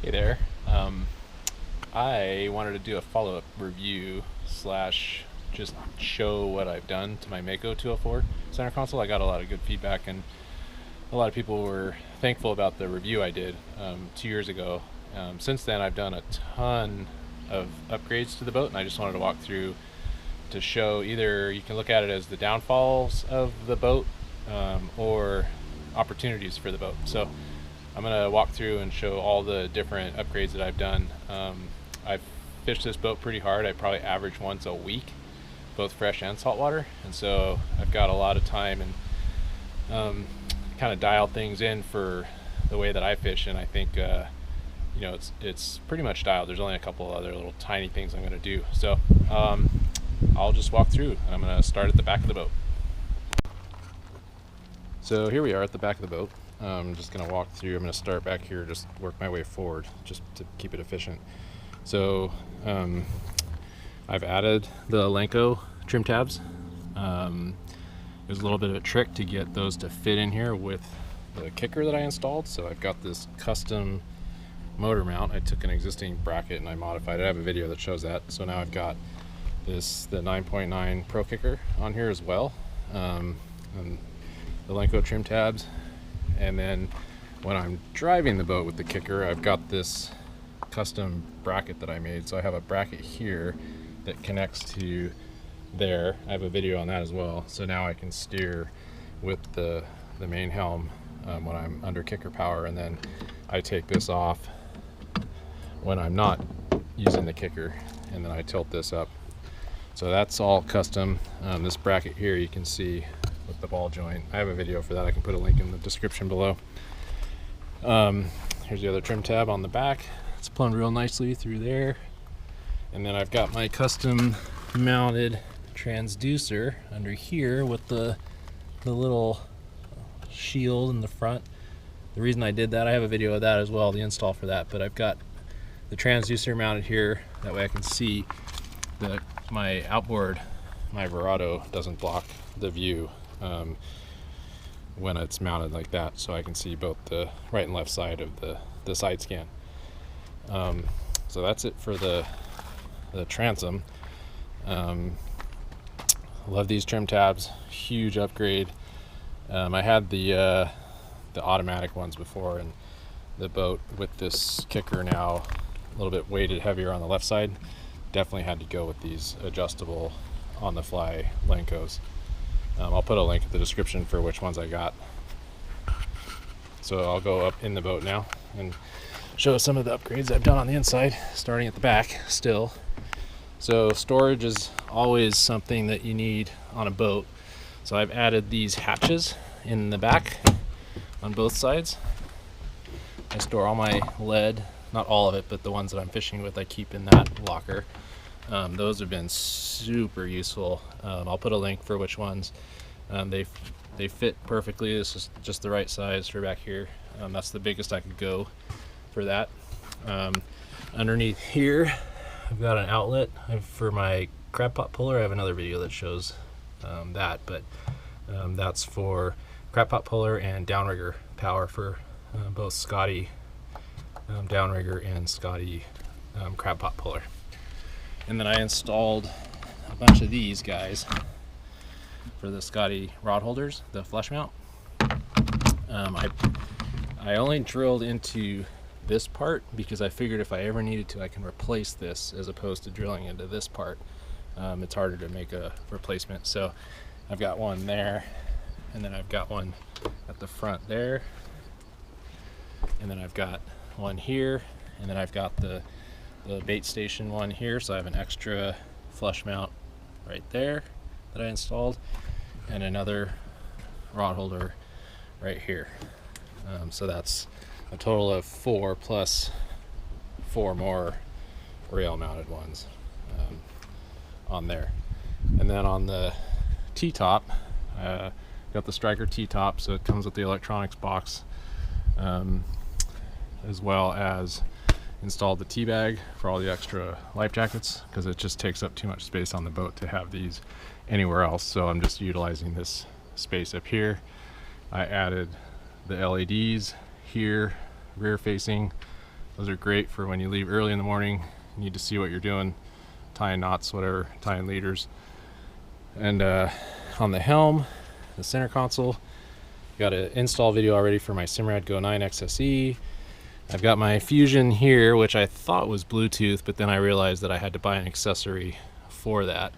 Hey there. I wanted to do a follow-up review slash just show what I've done to my Mako 204 center console. I got a lot of good feedback, and a lot of people were thankful about the review I did 2 years ago. Since then, I've done a ton of upgrades to the boat, and I just wanted to walk through to show either you can look at it as the downfalls of the boat or opportunities for the boat. So I'm going to walk through and show all the different upgrades that I've done. I've fished this boat pretty hard. I probably average once a week, both fresh and saltwater, and so I've got a lot of time and kind of dial things in for the way that I fish, and I think it's pretty much dialed. There's only a couple of other little tiny things I'm going to do. So I'll just walk through, and I'm going to start at the back of the boat. So here we are at the back of the boat. I'm just going to walk through. I'm going to start back here, just work my way forward just to keep it efficient. So I've added the Mako trim tabs. It was a little bit of a trick to get those to fit in here with the kicker that I installed. So I've got this custom motor mount. I took an existing bracket and I modified it. I have a video that shows that. So now I've got the 9.9 Pro kicker on here as well, and the Mako trim tabs. And then when I'm driving the boat with the kicker, I've got this custom bracket that I made. So I have a bracket here that connects to there. I have a video on that as well. So now I can steer with the main helm when I'm under kicker power, and then I take this off when I'm not using the kicker, and then I tilt this up. So that's all custom. This bracket here you can see with the ball joint. I have a video for that. I can put a link in the description below. Here's the other trim tab on the back. It's plumbed real nicely through there. And then I've got my custom mounted transducer under here with the little shield in the front. The reason I did that, I have a video of that as well, the install for that, but I've got the transducer mounted here. That way I can see that my outboard, my Verado, doesn't block the view when it's mounted like that, so I can see both the right and left side of the side scan. So that's it for the transom. Love these trim tabs, huge upgrade. I had the automatic ones before, and the boat with this kicker now a little bit weighted heavier on the left side. Definitely had to go with these adjustable on the fly Makos. I'll put a link in the description for which ones I got. So I'll go up in the boat now and show some of the upgrades I've done on the inside, starting at the back still. So storage is always something that you need on a boat. So I've added these hatches in the back on both sides. I store all my lead, not all of it, but the ones that I'm fishing with I keep in that locker. Those have been super useful. I'll put a link for which ones. They fit perfectly. This is just the right size for back here. That's the biggest I could go for that. Underneath here I've got an outlet for my crab pot puller. I have another video that shows that, but that's for crab pot puller and downrigger power for both Scotty downrigger and Scotty crab pot puller. And then I installed a bunch of these guys for the Scotty rod holders, the flush mount. I only drilled into this part because I figured if I ever needed to, I can replace this as opposed to drilling into this part. It's harder to make a replacement. So I've got one there, and then I've got one at the front there, and then I've got one here, and then I've got the bait station one here. So I have an extra flush mount right there that I installed, and another rod holder right here. So that's a total of 4 plus 4 more rail mounted ones on there. And then on the T-top, got the Striker T-top, so it comes with the electronics box, as well as installed the T-bag for all the extra life jackets, because it just takes up too much space on the boat to have these anywhere else. So I'm just utilizing this space up here. I added the LEDs here, rear facing. Those are great for when you leave early in the morning, you need to see what you're doing, tying knots, whatever, tying leaders. And on the helm, the center console, got an install video already for my Simrad Go 9 XSE. I've got my Fusion here, which I thought was Bluetooth, but then I realized that I had to buy an accessory for that.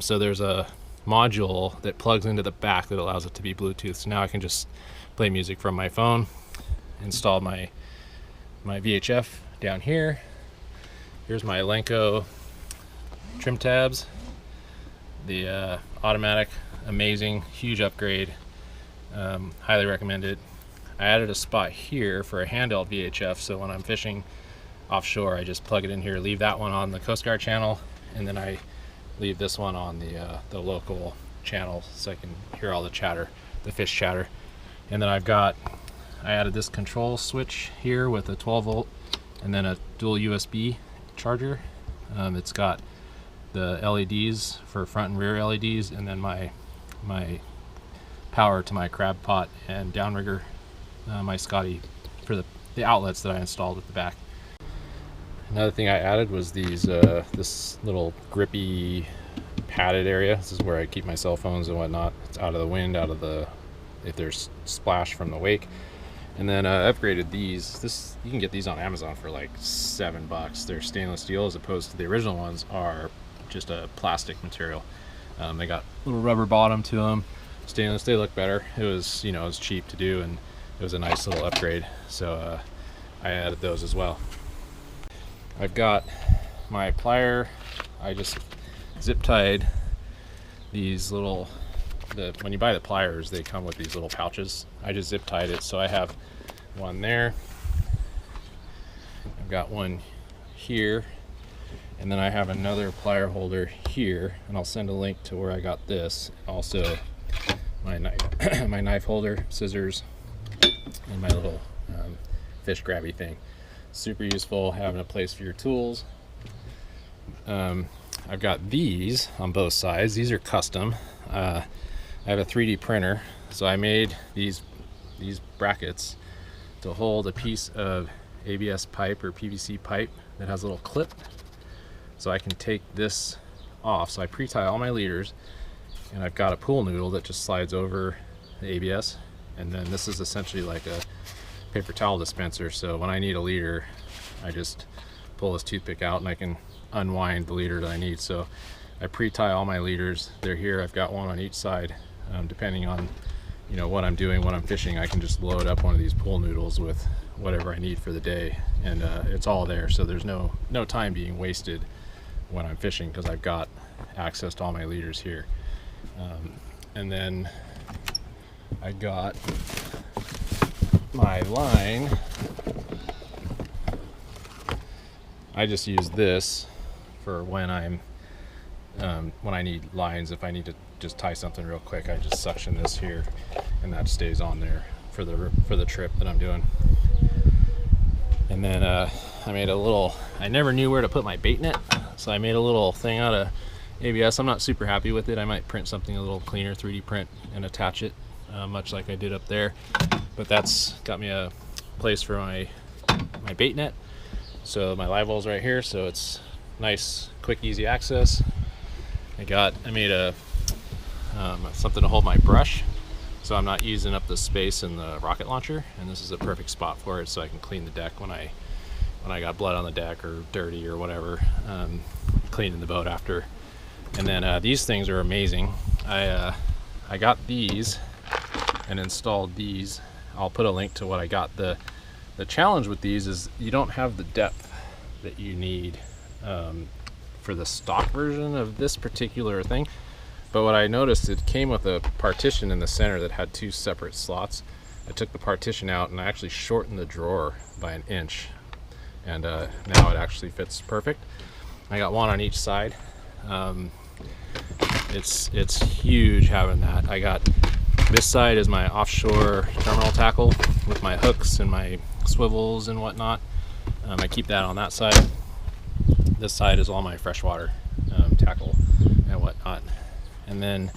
So there's a module that plugs into the back that allows it to be Bluetooth. So now I can just play music from my phone. Install my VHF down here. Here's my Mako trim tabs. The automatic, amazing, huge upgrade. Highly recommend it. I added a spot here for a handheld VHF, so when I'm fishing offshore, I just plug it in here, leave that one on the Coast Guard channel, and then I leave this one on the local channel so I can hear all the chatter, the fish chatter. And then I added this control switch here with a 12 volt and then a dual USB charger. It's got the LEDs for front and rear LEDs, and then my power to my crab pot and downrigger, my Scotty, for the outlets that I installed at the back. Another thing I added was these this little grippy padded area. This is where I keep my cell phones and whatnot. It's out of the wind, out of the, if there's splash from the wake. And then I upgraded these. You can get these on Amazon for like $7. They're stainless steel, as opposed to the original ones are just a plastic material. They got a little rubber bottom to them. Stainless, they look better. It was, you know, it was cheap to do, and it was a nice little upgrade. So I added those as well. I've got my plier. I just zip tied these little, when you buy the pliers, they come with these little pouches. I just zip tied it, so I have one there. I've got one here, and then I have another plier holder here, and I'll send a link to where I got this. Also, my knife, my knife holder, scissors, and my little fish grabby thing. Super useful, having a place for your tools. I've got these on both sides. These are custom. I have a 3D printer, so I made these brackets to hold a piece of ABS pipe or PVC pipe that has a little clip, so I can take this off. So I pre-tie all my leaders, and I've got a pool noodle that just slides over the ABS, and then this is essentially like a paper towel dispenser. So when I need a leader, I just pull this toothpick out and I can unwind the leader that I need. So I pre-tie all my leaders. They're here. I've got one on each side. Depending on, you know, what I'm doing when I'm fishing, I can just load up one of these pool noodles with whatever I need for the day, and it's all there. So there's no time being wasted when I'm fishing, because I've got access to all my leaders here. And then I got my line. I just use this for when I need lines. If I need to just tie something real quick, I just suction this here, and that stays on there for the trip that I'm doing. And then I made a little, I never knew where to put my bait net, so I made a little thing out of ABS. I'm not super happy with it. I might print something a little cleaner, 3D print, and attach it, much like I did up there. But that's got me a place for my bait net. So my live well's right here, so it's nice, quick, easy access. I made a something to hold my brush, so I'm not using up the space in the rocket launcher, and this is a perfect spot for it, so I can clean the deck when I got blood on the deck or dirty or whatever, cleaning the boat after. And then these things are amazing. I got these and installed these. I'll put a link to what I got. The challenge with these is you don't have the depth that you need for the stock version of this particular thing. But what I noticed, it came with a partition in the center that had two separate slots. I took the partition out and I actually shortened the drawer by 1 inch, and now it actually fits perfect. I got one on each side. It's huge having that. I got this side is my offshore terminal tackle with my hooks and my swivels and whatnot. I keep that on that side. This side is all my freshwater tackle and whatnot. And then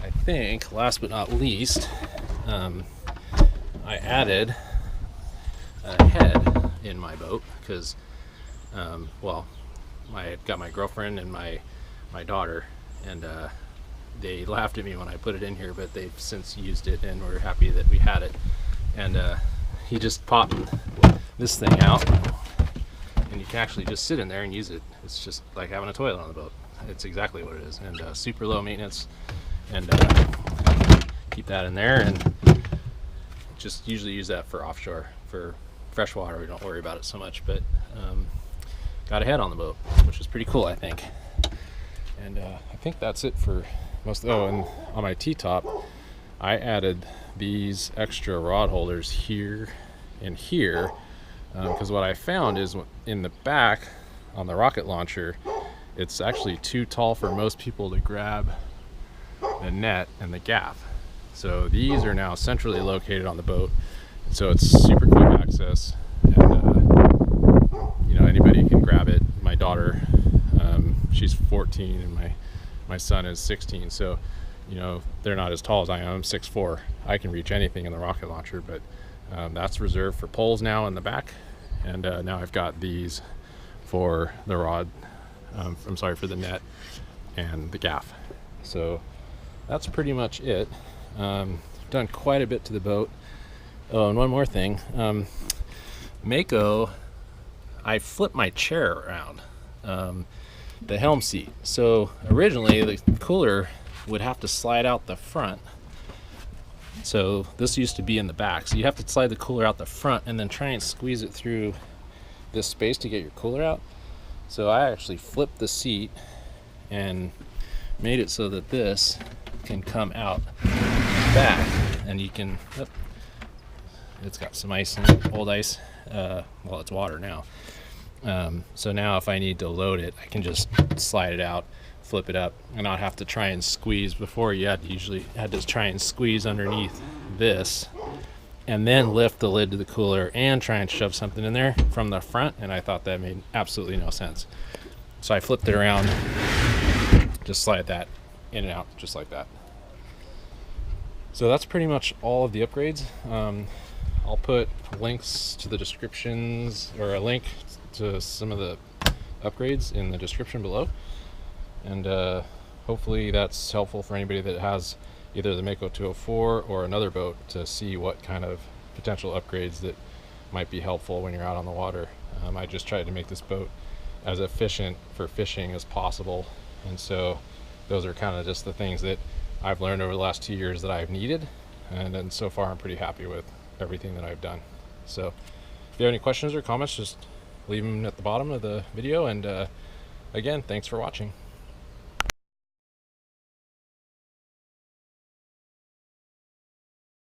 I think, last but not least, I added a head in my boat because, well, I got my girlfriend and my daughter, and they laughed at me when I put it in here, but they've since used it and were happy that we had it. And he just popped this thing out, and you can actually just sit in there and use it. It's just like having a toilet on the boat. It's exactly what it is, and super low maintenance. And keep that in there, and just usually use that for offshore. For freshwater, we don't worry about it so much, but got a head on the boat, which is pretty cool, I think. And I think that's it for most. Oh, and on my T-top, I added these extra rod holders here and here, because what I found is in the back on the rocket launcher, it's actually too tall for most people to grab the net and the gaff. So these are now centrally located on the boat, so it's super quick access, and you know, anybody can grab it. My daughter, she's 14, and my son is 16, so you know, they're not as tall as I am. I'm 6'4". I can reach anything in the rocket launcher, but that's reserved for poles now in the back, and now I've got these for the rod, I'm sorry, for the net and the gaff. So that's pretty much it. Done quite a bit to the boat. Oh, and one more thing. Mako, I flipped my chair around, the helm seat. So originally the cooler would have to slide out the front. So this used to be in the back. So you have to slide the cooler out the front and then try and squeeze it through this space to get your cooler out. So I actually flipped the seat and made it so that this can come out back, and you can, it's got some ice in it, old ice, well, it's water now. So now if I need to load it, I can just slide it out, flip it up, and not have to try and squeeze. Before, you usually had to try and squeeze underneath this and then lift the lid to the cooler and try and shove something in there from the front, and I thought that made absolutely no sense. So I flipped it around, just slide that in and out just like that. So that's pretty much all of the upgrades. I'll put links to the descriptions, or a link to some of the upgrades in the description below, and hopefully that's helpful for anybody that has either the Mako 204 or another boat to see what kind of potential upgrades that might be helpful when you're out on the water. I just tried to make this boat as efficient for fishing as possible, and so those are kind of just the things that I've learned over the last 2 years that I've needed, and so far I'm pretty happy with everything that I've done. So if you have any questions or comments, just leave them at the bottom of the video, and again, thanks for watching.